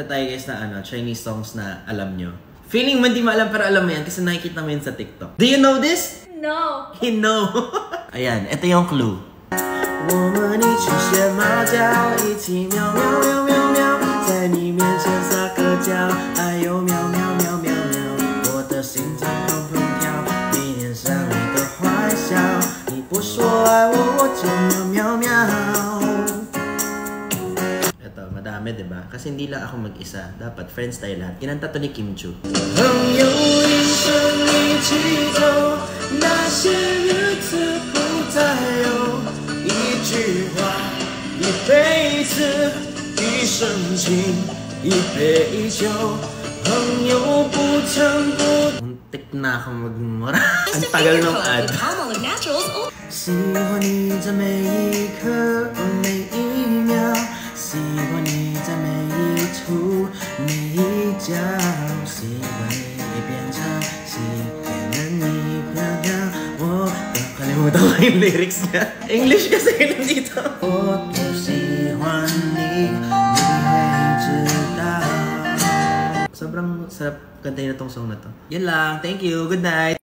Tayo guys na Chinese songs na alam nyo. Feeling mo hindi mo alam pero alam mo yan kasi nakikita mo yun sa TikTok. Do you know this? No. You know. Ayan, ito yung clue. 我们一起学猫叫，一起喵喵喵喵喵，在你面前撒个娇，哎呦喵喵喵喵喵，我的心脏砰砰跳，你脸上你的坏笑，你不说爱我，我就喵喵喵。Ito, madami diba? Kasi hindi lang ako mag-isa. Dapat friends tayo lahat. Kinanta to ni Kim Chu. 朋友一生一起走，那些日子不再有。 一句话，一辈子，一生情，一杯酒，朋友不曾不。Muntik na ako magmura. Ang tagal ng ad. 喜欢你在每一刻每一秒，喜欢你在每一处每一角，喜欢你变成喜欢你漂亮，我。 Kalimutan ko yung lyrics niya. English kasi yun dito. 我不喜欢你，你会知道。Sobrang sarap kantahin na tong song na to. Yan lang. Thank you. Good night.